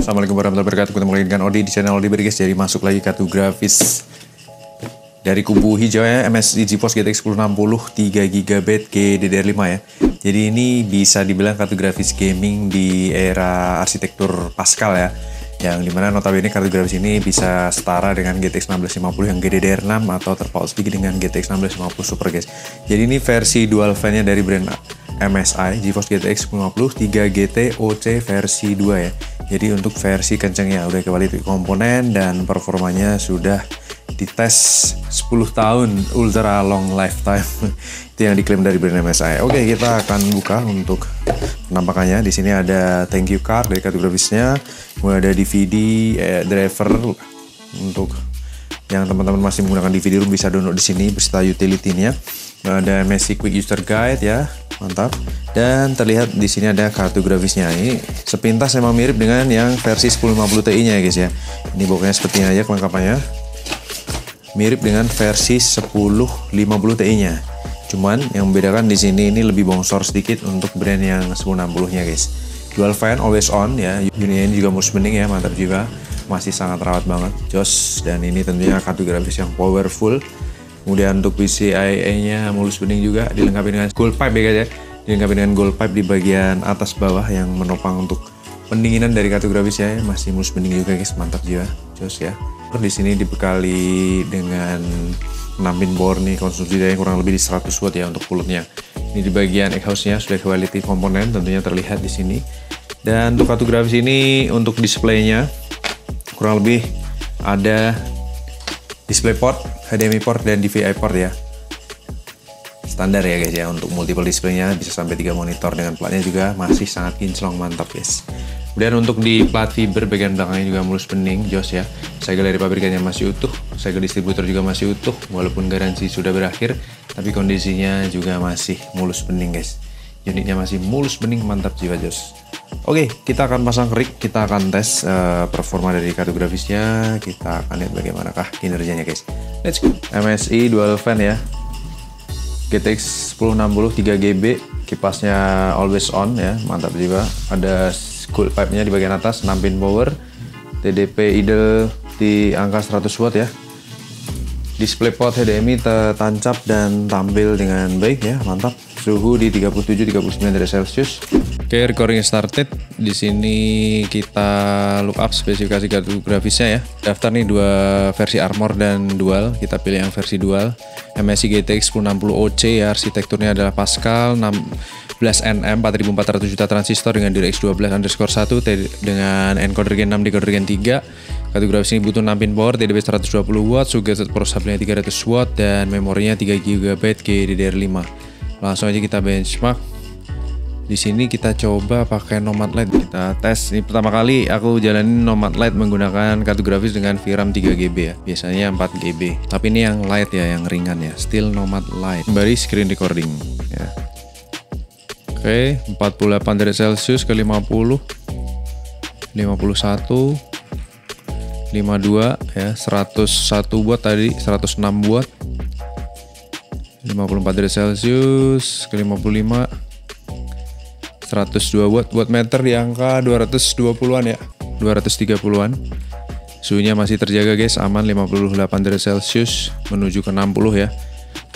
Assalamualaikum warahmatullahi wabarakatuh. Ketemu lagi dengan Odi di channel Odi guys. Jadi masuk lagi kartu grafis dari kubu hijau ya, MSI GeForce GTX 1060 3GB GDDR5 ya. Jadi ini bisa dibilang kartu grafis gaming di era arsitektur Pascal ya, yang dimana notabene kartu grafis ini bisa setara dengan GTX 1650 yang GDDR6 atau terpaut sedikit dengan GTX 1650 Super guys. Jadi ini versi dual fan-nya dari brand MSI GeForce GTX 1050 3GT OC versi 2 ya. Jadi untuk versi kencengnya udah quality komponen dan performanya sudah dites 10 tahun ultra long lifetime. Itu yang diklaim dari brand MSI. Oke, kita akan buka untuk penampakannya. Di sini ada thank you card dari kartu grafisnya, kemudian ada DVD driver untuk yang teman-teman masih menggunakan DVD room bisa download di sini beserta utility-nya. Ada MSI Quick User Guide ya, mantap. Dan terlihat di sini ada kartu grafisnya. Ini sepintas memang mirip dengan yang versi 1050 Ti-nya ya guys ya. Ini pokoknya seperti ini aja kelengkapannya. Mirip dengan versi 1050 Ti-nya. Cuman yang membedakan di sini ini lebih bongsor sedikit untuk brand yang 1060-nya guys. Dual fan always on ya. Unitnya juga mulus bening ya, mantap juga. Masih sangat rawat banget, jos. Dan ini tentunya kartu grafis yang powerful. Kemudian untuk PCIe-nya mulus bening juga, dilengkapi dengan gold pipe ya guys ya. Dilengkapi dengan gold pipe di bagian atas bawah yang menopang untuk pendinginan dari kartu grafisnya. Masih mulus bening juga guys, mantap juga, jos ya. Di sini dibekali dengan 6 pin power nih, konsumsi daya kurang lebih di 100 watt ya untuk pulutnya. Ini di bagian exhaust-nya sudah quality komponen tentunya terlihat di sini. Dan untuk kartu grafis ini untuk displaynya kurang lebih ada display port, HDMI port dan DVI port ya. Standar ya guys ya, untuk multiple displaynya bisa sampai 3 monitor dengan platnya juga masih sangat kinclong, mantap guys. Kemudian untuk di plat fiber bagian belakangnya juga mulus bening, jos ya. Segel dari pabrikannya masih utuh, segel distributor juga masih utuh, walaupun garansi sudah berakhir, tapi kondisinya juga masih mulus bening guys. Unitnya masih mulus bening, mantap jiwa jos. Oke, kita akan pasang rig, kita akan tes performa dari kartu grafisnya, kita akan lihat bagaimanakah kinerjanya guys. Let's go. MSI dual fan ya, GTX 1060 3GB, kipasnya always on ya, mantap juga. Ada gold pipe-nya di bagian atas, 6 pin power, TDP idle di angka 100 watt ya. Display port HDMI tertancap dan tampil dengan baik ya, mantap. Suhu di 37-39 derajat Celcius. Oke, recording started. Di sini kita look up spesifikasi kartu grafisnya ya. Daftar nih dua versi Armor dan Dual. Kita pilih yang versi Dual. MSI GTX 1060 OC ya, arsitekturnya adalah Pascal 16nm 4400 juta transistor dengan DirectX 12_1 dengan encoder Gen 6 decoder Gen 3. Kartu grafis ini butuh 6 pin power, TDP 120 watt, suget power supply 300 watt dan memorinya 3GB GDDR5. Langsung aja kita benchmark. Di sini kita coba pakai Nomad Lite, kita tes. Ini pertama kali aku jalanin Nomad Lite menggunakan kartu grafis dengan VRAM 3GB ya. Biasanya 4GB. Tapi ini yang light ya, yang ringan ya. Still Nomad Lite. Kembali screen recording ya. Oke, 48 derajat Celcius ke 50. 51 52 ya, 101 watt tadi, 106 watt. 54 derajat Celcius ke 55. 102 watt, wattmeter di angka 220-an ya, 230-an. Suhunya masih terjaga guys, aman 58 derajat Celcius menuju ke 60 ya.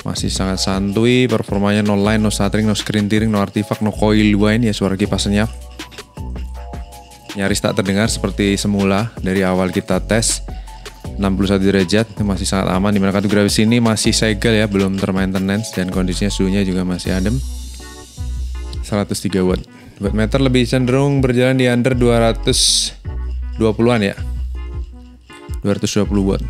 Masih sangat santuy, performanya no line, no stuttering, no screen tearing, no artifact, no coil whine ya, suara kipas senyap. Nyaris tak terdengar seperti semula dari awal kita tes. 61 derajat, masih sangat aman. Dimana kartu grafis ini masih segel ya, belum termaintenance dan kondisinya suhunya juga masih adem. 103 watt. Wattmeter lebih cenderung berjalan di under 220-an ya. 220 watt.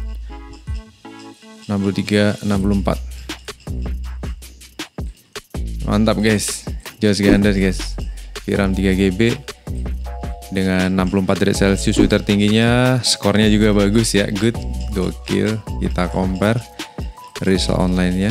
63, 64. Mantap guys. Jos gandas guys. VRAM 3GB dengan 64 derajat Celcius, suhu tertingginya, skornya juga bagus ya, good, gokil. Kita compare result online-nya.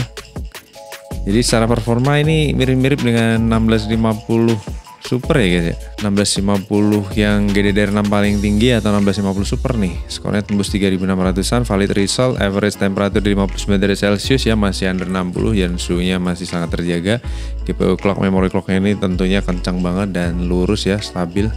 Jadi secara performa ini mirip-mirip dengan 1650 Super ya guys ya. 1650 yang GDDR6 paling tinggi atau 1650 Super nih. Skornya tembus 3600-an, valid result, average temperature di 59 derajat Celcius ya, masih under 60 dan suhunya masih sangat terjaga. GPU clock, memory clocknya ini tentunya kencang banget dan lurus ya, stabil.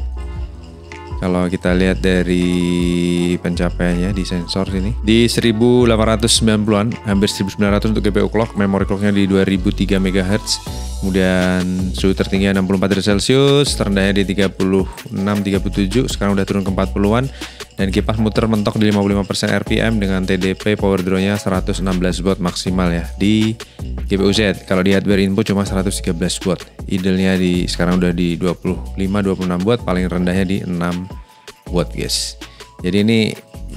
Kalau kita lihat dari pencapaiannya di sensor sini di 1890-an, hampir 1900 untuk GPU clock, memory clocknya di 2003 MHz. Kemudian suhu tertinggi 64 derajat Celcius, terendahnya di 36-37, sekarang udah turun ke 40-an. Dan kipas muter mentok di 55% RPM dengan TDP power draw-nya 116 watt maksimal ya di GPU Z. Kalau di hardware input cuma 113 watt. Idle-nya sekarang udah di 25-26 watt, paling rendahnya di 6 watt guys. Jadi ini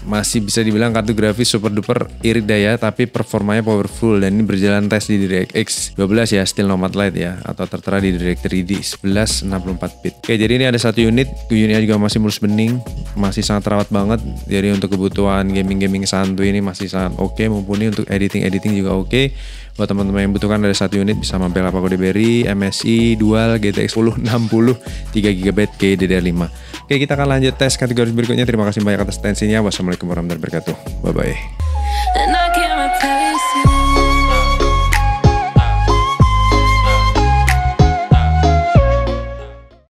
masih bisa dibilang kartu grafis super duper irit daya, tapi performanya powerful, dan ini berjalan tes di DirectX 12 ya, still nomad light ya, atau tertera di Direct 3D 11 64 bit. Oke, jadi ini ada satu unitnya juga masih mulus bening, masih sangat rawat banget. Jadi untuk kebutuhan gaming santuy ini masih sangat oke, mumpuni. Untuk editing juga oke. Buat teman-teman yang butuhkan ada satu unit, bisa mampir Lapaco Berry MSI Dual GTX 1060 3GB GDDR5. Oke, kita akan lanjut tes kategori berikutnya. Terima kasih banyak atas atensinya. Wassalamualaikum warahmatullahi wabarakatuh. Bye bye.